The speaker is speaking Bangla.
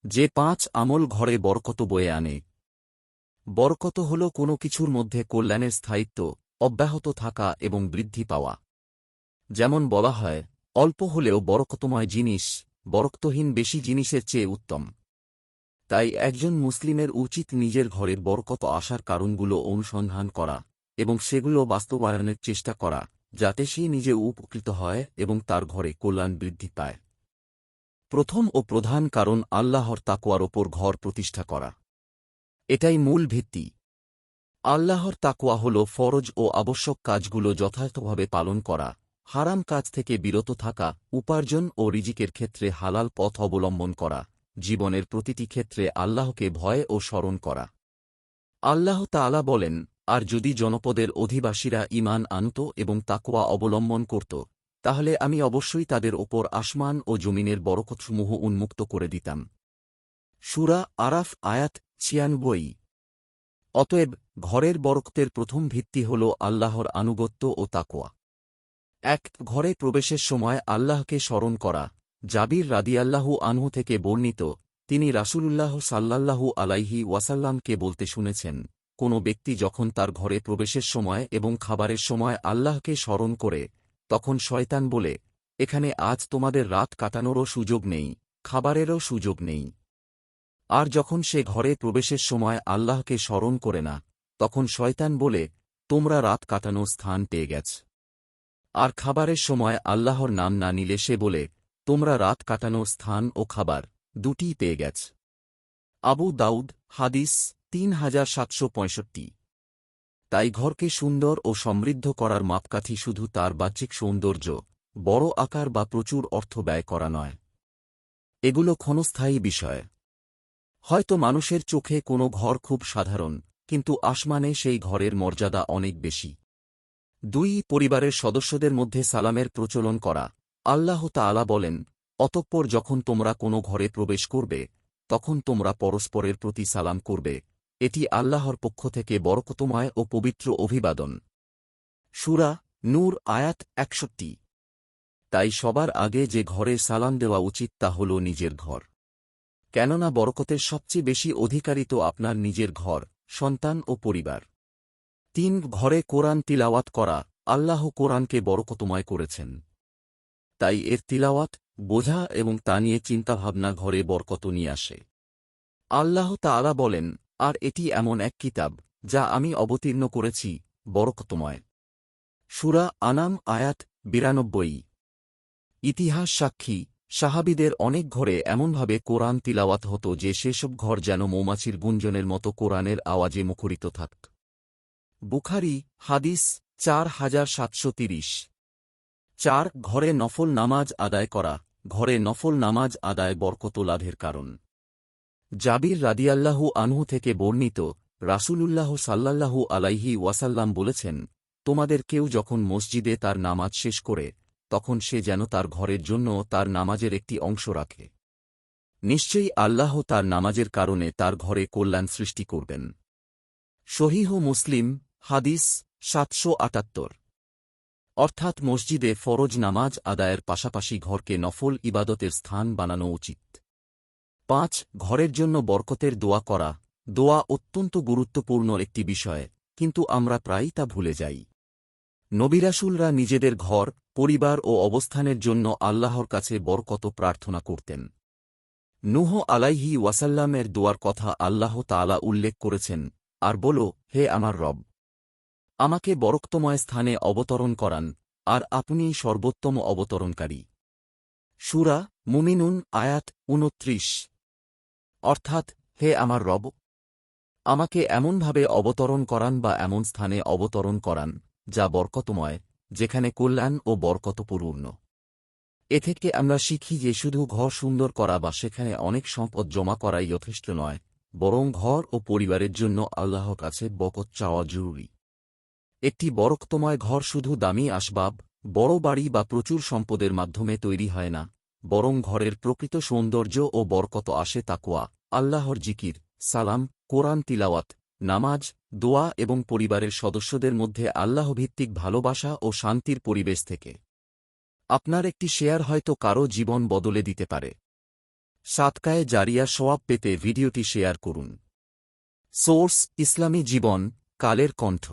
যে 5 আমল ঘরে বরকত বয়ে আনে। বরকত হল কোনো কিছুর মধ্যে কল্যাণের স্থায়িত্ব, অব্যাহত থাকা এবং বৃদ্ধি পাওয়া। যেমন বলা হয়, অল্প হলেও বরকতময় জিনিস বরকতহীন বেশি জিনিসের চেয়ে উত্তম। তাই একজন মুসলিমের উচিত নিজের ঘরের বরকত আসার কারণগুলো অনুসন্ধান করা এবং সেগুলো বাস্তবায়নের চেষ্টা করা, যাতে সে নিজে উপকৃত হয় এবং তার ঘরে কল্যাণ বৃদ্ধি পায়। প্রথম ও প্রধান কারণ আল্লাহর তাকওয়ার ওপর ঘর প্রতিষ্ঠা করা। এটাই মূল ভিত্তি। আল্লাহর তাকওয়া হল ফরজ ও আবশ্যক কাজগুলো যথাযথভাবে পালন করা, হারাম কাজ থেকে বিরত থাকা, উপার্জন ও রিজিকের ক্ষেত্রে হালাল পথ অবলম্বন করা, জীবনের প্রতিটি ক্ষেত্রে আল্লাহকে ভয় ও স্মরণ করা। আল্লাহ তাআলা বলেন, আর যদি জনপদের অধিবাসীরা ঈমান আনত এবং তাকওয়া অবলম্বন করত, তাহলে আমি অবশ্যই তাদের ওপর আসমান ও জমিনের বরকতসমূহ উন্মুক্ত করে দিতাম। সূরা আরাফ আয়াত ৯৬। অতএব ঘরের বরকতের প্রথম ভিত্তি হল আল্লাহর আনুগত্য ও তাকওয়া। ঘরে প্রবেশের সময় আল্লাহকে স্মরণ করা। জাবির রাদিয়াল্লাহু আনহু থেকে বর্ণিত, তিনি রাসূলুল্লাহ সাল্লাল্লাহু আলাইহি ওয়াসাল্লামকে বলতে শুনেছেন, কোনো ব্যক্তি যখন তার ঘরে প্রবেশের সময় এবং খাবারের সময় আল্লাহকে স্মরণ করে, তখন শয়তান বলে, এখানে আজ তোমাদের রাত কাটানোরও সুযোগ নেই, খাবারেরও সুযোগ নেই। আর যখন সে ঘরে প্রবেশের সময় আল্লাহকে স্মরণ করে না, তখন শয়তান বলে, তোমরা রাত কাটানোর স্থান পেয়ে গেছ। আর খাবারের সময় আল্লাহর নাম না নিলে সে বলে, তোমরা রাত কাটানোর স্থান ও খাবার দুটিই পেয়ে গেছ। আবু দাউদ হাদিস ৩৭৬৫। তাই ঘরকে সুন্দর ও সমৃদ্ধ করার মাপকাঠি শুধু তার বাহ্যিক সৌন্দর্য, বড় আকার বা প্রচুর অর্থ ব্যয় করা নয়। এগুলো ক্ষণস্থায়ী বিষয়। হয়তো মানুষের চোখে কোনো ঘর খুব সাধারণ, কিন্তু আসমানে সেই ঘরের মর্যাদা অনেক বেশি। পরিবারের সদস্যদের মধ্যে সালামের প্রচলন করা। আল্লাহ তাআলা বলেন, অতঃপর যখন তোমরা কোনো ঘরে প্রবেশ করবে, তখন তোমরা পরস্পরের প্রতি সালাম করবে, এটি আল্লাহর পক্ষ থেকে বরকতময় ও পবিত্র অভিবাদন। সূরা নূর আয়াত ৬১। তাই সবার আগে যে ঘরে সালাম দেওয়া উচিত তা হল নিজের ঘর। কেননা বরকতের সবচেয়ে বেশি অধিকারী তো আপনার নিজের ঘর, সন্তান ও পরিবার। ঘরে কোরআন তিলাওয়াত করা। আল্লাহ কোরআনকে বরকতময় করেছেন। তাই এর তিলাওয়াত, বোঝা এবং তা নিয়ে চিন্তাভাবনা ঘরে বরকত নিয়ে আসে। আল্লাহ তাআলা বলেন, আর এটি এমন এক কিতাব, যা আমি অবতীর্ণ করেছি, বরকতময়। সূরা আনাম আয়াত ৯২। ইতিহাস সাক্ষী, সাহাবীদের অনেক ঘরে এমনভাবে কোরআন তিলাওয়াত হতো যে সেসব ঘর যেন মৌমাছির গুঞ্জনের মতো কোরআনের আওয়াজে মুখরিত থাকত। বুখারী হাদিস ৪৭৩০। ঘরে নফল নামাজ আদায় করা। ঘরে নফল নামাজ আদায় বরকত লাভের কারণ। জাবির রাদিয়াল্লাহু আনহু থেকে বর্ণিত, রাসূলুল্লাহ সাল্লাল্লাহু আলাইহি ওয়াসাল্লাম বলেছেন, তোমাদের কেউ যখন মসজিদে তার নামাজ শেষ করে, তখন সে যেন তার ঘরের জন্য তার নামাজের একটি অংশ রাখে। নিশ্চয়ই আল্লাহ তার নামাজের কারণে তার ঘরে কল্যাণ সৃষ্টি করবেন। সহিহ মুসলিম হাদিস ৭৭৮। অর্থাৎ মসজিদে ফরজ নামাজ আদায়ের পাশাপাশি ঘরকে নফল ইবাদতের স্থান বানানো উচিত। ঘরের জন্য বরকতের দোয়া করা। দোয়া অত্যন্ত গুরুত্বপূর্ণ একটি বিষয়, কিন্তু আমরা প্রায়ই তা ভুলে যাই। নবী রাসূলরা নিজেদের ঘর, পরিবার ও অবস্থানের জন্য আল্লাহর কাছে বরকত প্রার্থনা করতেন। নূহ আলাইহি ওয়াসাল্লামের দোয়ার কথা আল্লাহ তাআলা উল্লেখ করেছেন, আর বল, হে আমার রব, আমাকে বরকতময় স্থানে অবতরণ করান, আর আপনিই সর্বোত্তম অবতরণকারী। সূরা মুমিনুন আয়াত ২৯। অর্থাৎ, হে আমার রব, আমাকে এমনভাবে অবতরণ করান বা এমন স্থানে অবতরণ করান, যা বরকতময়, যেখানে কল্যাণ ও বরকতপূর্ণ। এ থেকে আমরা শিখি যে শুধু ঘর সুন্দর করা বা সেখানে অনেক সম্পদ জমা করাই যথেষ্ট নয়, বরং ঘর ও পরিবারের জন্য আল্লাহর কাছে বরকত চাওয়া জরুরি। একটি বরকতময় ঘর শুধু দামি আসবাব, বড় বাড়ি বা প্রচুর সম্পদের মাধ্যমে তৈরি হয় না, বরং ঘরের প্রকৃত সৌন্দর্য ও বরকত আসে তাকওয়া, আল্লাহর জিকির, সালাম, কোরআন তিলাওয়াত, নামাজ, দোয়া এবং পরিবারের সদস্যদের মধ্যে আল্লাহভিত্তিক ভালোবাসা ও শান্তির পরিবেশ থেকে। আপনার একটি শেয়ার হয়তো কারও জীবন বদলে দিতে পারে। সাদকায়ে জারিয়া সওয়াব পেতে ভিডিওটি শেয়ার করুন। সোর্স: ইসলামী জীবন, কালের কণ্ঠ।